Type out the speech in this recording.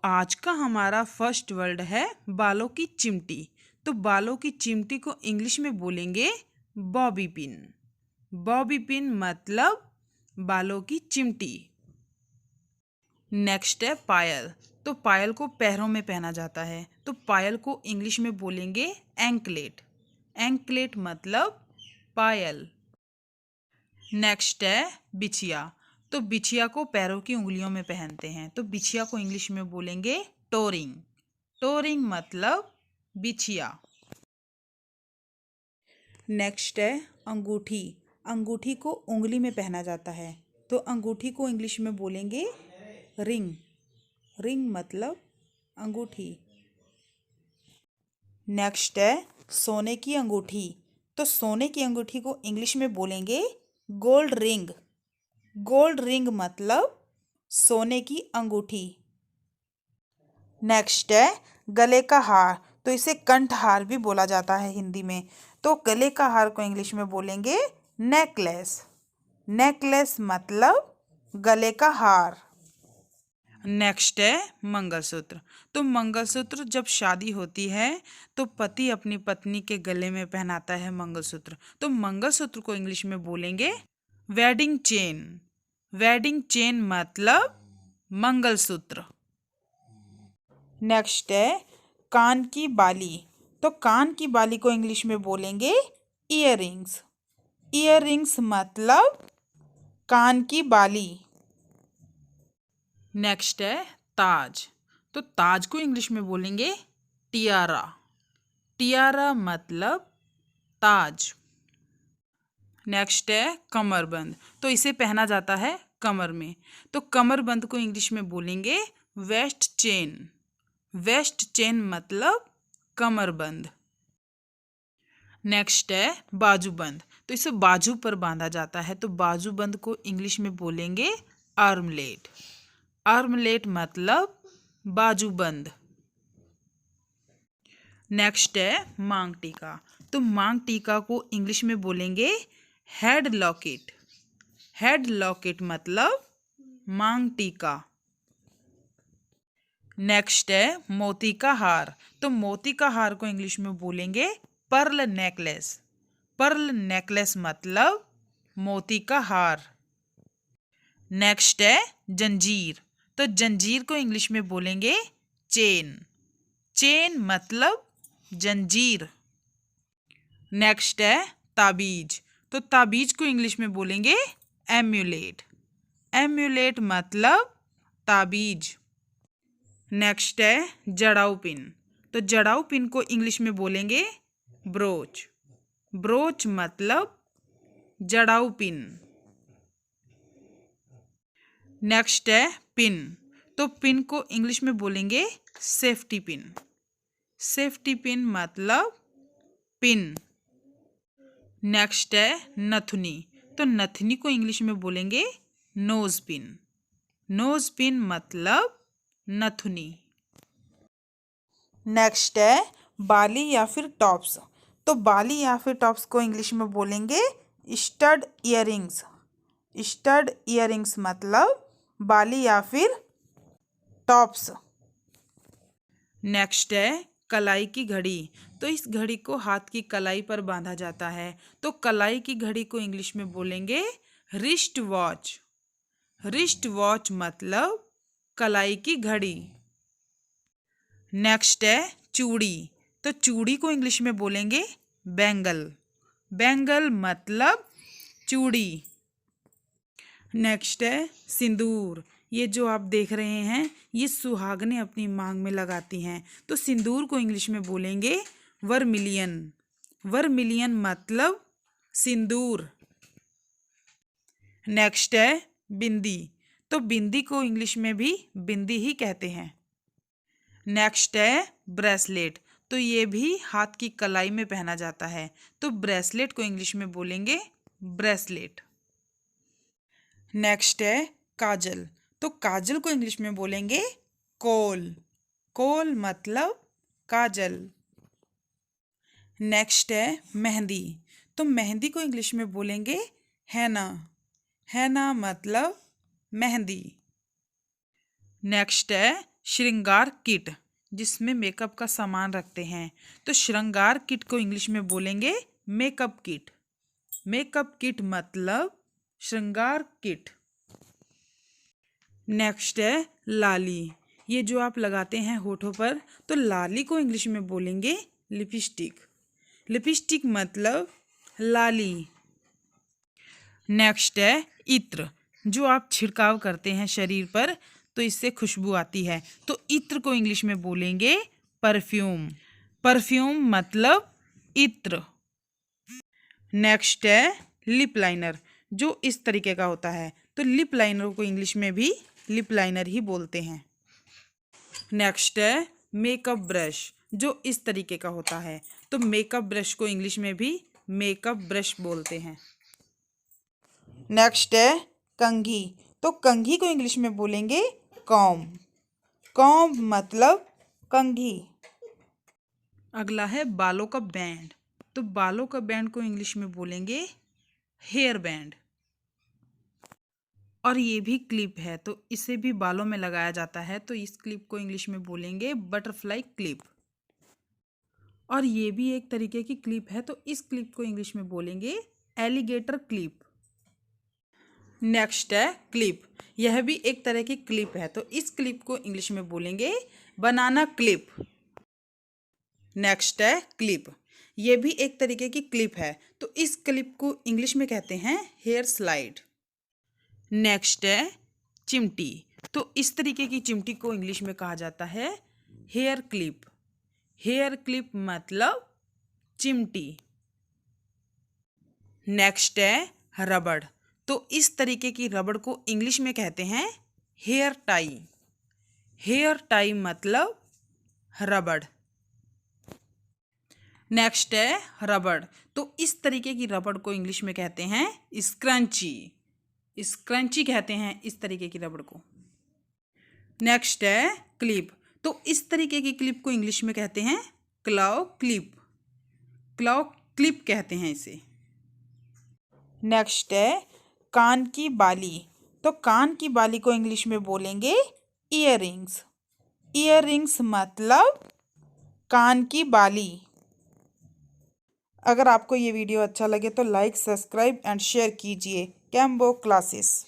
आज का हमारा फर्स्ट वर्ड है बालों की चिमटी। तो बालों की चिमटी को इंग्लिश में बोलेंगे बॉबी पिन। बॉबी पिन मतलब बालों की चिमटी। नेक्स्ट है पायल। तो पायल को पैरों में पहना जाता है, तो पायल को इंग्लिश में बोलेंगे एंकलेट। एंकलेट मतलब पायल। नेक्स्ट है बिछिया। तो बिछिया को पैरों की उंगलियों में पहनते हैं, तो बिछिया को इंग्लिश में बोलेंगे टोरिंग। टोरिंग मतलब बिछिया। नेक्स्ट है अंगूठी। अंगूठी को उंगली में पहना जाता है, तो अंगूठी को इंग्लिश में बोलेंगे रिंग। रिंग मतलब अंगूठी। नेक्स्ट है सोने की अंगूठी। तो सोने की अंगूठी को इंग्लिश में बोलेंगे गोल्ड रिंग। गोल्ड रिंग मतलब सोने की अंगूठी। नेक्स्ट है गले का हार। तो इसे कंठहार भी बोला जाता है हिंदी में, तो गले का हार को इंग्लिश में बोलेंगे नेकलेस। नेकलेस मतलब गले का हार। नेक्स्ट है मंगलसूत्र। तो मंगलसूत्र जब शादी होती है तो पति अपनी पत्नी के गले में पहनाता है मंगलसूत्र, तो मंगलसूत्र को इंग्लिश में बोलेंगे वेडिंग चेन। वेडिंग चेन मतलब मंगलसूत्र। नेक्स्ट है कान की बाली। तो कान की बाली को इंग्लिश में बोलेंगे ईयररिंग्स। ईयररिंग्स मतलब कान की बाली। नेक्स्ट है ताज। तो ताज को इंग्लिश में बोलेंगे टियारा। टियारा मतलब ताज। नेक्स्ट है कमरबंद। तो इसे पहना जाता है कमर में, तो कमरबंद को इंग्लिश में बोलेंगे वेस्ट चेन। वेस्ट चेन मतलब कमरबंद। नेक्स्ट है बाजूबंद। तो इसे बाजू पर बांधा जाता है, तो बाजूबंद को इंग्लिश में बोलेंगे आर्मलेट। आर्मलेट मतलब बाजूबंद। नेक्स्ट है मांग टीका। तो मांग टीका को इंग्लिश में बोलेंगे हेड लॉकेट। हेड लॉकेट मतलब मांग टीका। नेक्स्ट है मोती का हार। तो मोती का हार को इंग्लिश में बोलेंगे पर्ल नेकलेस। पर्ल नेकलेस मतलब मोती का हार। नेक्स्ट है जंजीर। तो जंजीर को इंग्लिश में बोलेंगे चेन। चेन मतलब जंजीर। नेक्स्ट है ताबीज। तो ताबीज को इंग्लिश में बोलेंगे एम्यूलेट। एम्यूलेट मतलब ताबीज। नेक्स्ट है जड़ाऊ पिन। तो जड़ाऊ पिन को इंग्लिश में बोलेंगे ब्रोच। ब्रोच मतलब जड़ाऊ पिन। नेक्स्ट है पिन। तो पिन को इंग्लिश में बोलेंगे सेफ्टी पिन। सेफ्टी पिन मतलब पिन। नेक्स्ट है नथुनी। तो नथनी को इंग्लिश में बोलेंगे नोज पिन। नोज पिन मतलब नथुनी। नेक्स्ट है बाली या फिर टॉप्स। तो बाली या फिर टॉप्स को इंग्लिश में बोलेंगे स्टड इयररिंग्स। स्टड इयररिंग्स मतलब बाली या फिर टॉप्स। नेक्स्ट है कलाई की घड़ी। तो इस घड़ी को हाथ की कलाई पर बांधा जाता है, तो कलाई की घड़ी को इंग्लिश में बोलेंगे रिस्ट वॉच। रिस्ट वॉच मतलब कलाई की घड़ी। नेक्स्ट है चूड़ी। तो चूड़ी को इंग्लिश में बोलेंगे बैंगल। बैंगल मतलब चूड़ी। नेक्स्ट है सिंदूर। ये जो आप देख रहे हैं ये सुहागनें अपनी मांग में लगाती हैं, तो सिंदूर को इंग्लिश में बोलेंगे वर्मिलियन। वर्मिलियन मतलब सिंदूर। नेक्स्ट है बिंदी। तो बिंदी को इंग्लिश में भी बिंदी ही कहते हैं। नेक्स्ट है ब्रेसलेट। तो ये भी हाथ की कलाई में पहना जाता है, तो ब्रेसलेट को इंग्लिश में बोलेंगे ब्रेसलेट। नेक्स्ट है काजल। तो काजल को इंग्लिश में बोलेंगे कोल। कोल मतलब काजल। नेक्स्ट है मेहंदी। तो मेहंदी को इंग्लिश में बोलेंगे हैना। हैना मतलब मेहंदी। नेक्स्ट है श्रृंगार किट, जिसमें मेकअप का सामान रखते हैं, तो श्रृंगार किट को इंग्लिश में बोलेंगे मेकअप किट। मेकअप किट मतलब श्रृंगार किट। नेक्स्ट है लाली, ये जो आप लगाते हैं होठों पर, तो लाली को इंग्लिश में बोलेंगे लिपस्टिक। लिपस्टिक मतलब लाली। नेक्स्ट है इत्र, जो आप छिड़काव करते हैं शरीर पर तो इससे खुशबू आती है, तो इत्र को इंग्लिश में बोलेंगे परफ्यूम। परफ्यूम मतलब इत्र। नेक्स्ट है लिप लाइनर, जो इस तरीके का होता है, तो लिप लाइनर को इंग्लिश में भी लिप लाइनर ही बोलते हैं। नेक्स्ट है मेकअप ब्रश, जो इस तरीके का होता है, तो मेकअप ब्रश को इंग्लिश में भी मेकअप ब्रश बोलते हैं। नेक्स्ट है कंघी, तो कंघी को इंग्लिश में बोलेंगे कॉम्ब। कॉम्ब मतलब कंघी। अगला है बालों का बैंड, तो बालों का बैंड को इंग्लिश में बोलेंगे हेयर बैंड। और ये भी क्लिप है, तो इसे भी बालों में लगाया जाता है, तो इस क्लिप को इंग्लिश में बोलेंगे बटरफ्लाई क्लिप। और ये भी एक तरीके की क्लिप है, तो इस क्लिप को इंग्लिश में बोलेंगे एलिगेटर क्लिप। नेक्स्ट है क्लिप, यह भी एक तरह की क्लिप है, तो इस क्लिप को इंग्लिश में बोलेंगे बनाना क्लिप। नेक्स्ट है क्लिप, यह भी एक तरीके की क्लिप है, तो इस क्लिप को इंग्लिश में कहते हैं हेयर स्लाइड। नेक्स्ट है चिमटी, तो इस तरीके की चिमटी को इंग्लिश में कहा जाता है हेयर क्लिप। हेयर क्लिप मतलब चिमटी। नेक्स्ट है रबड़, तो इस तरीके की रबड़ को इंग्लिश में कहते हैं हेयर टाई। हेयर टाई मतलब रबड़। नेक्स्ट है रबड़, तो इस तरीके की रबड़ को इंग्लिश में कहते हैं स्क्रंची। स्क्रंची कहते हैं इस तरीके की रबड़ को। नेक्स्ट है क्लिप, तो इस तरीके की क्लिप को इंग्लिश में कहते हैं क्लॉ क्लिप। क्लॉ क्लिप कहते हैं इसे। नेक्स्ट है कान की बाली, तो कान की बाली को इंग्लिश में बोलेंगे ईयररिंग्स। ईयररिंग्स मतलब कान की बाली। अगर आपको ये वीडियो अच्छा लगे तो लाइक, सब्सक्राइब एंड शेयर कीजिए। Combo classes.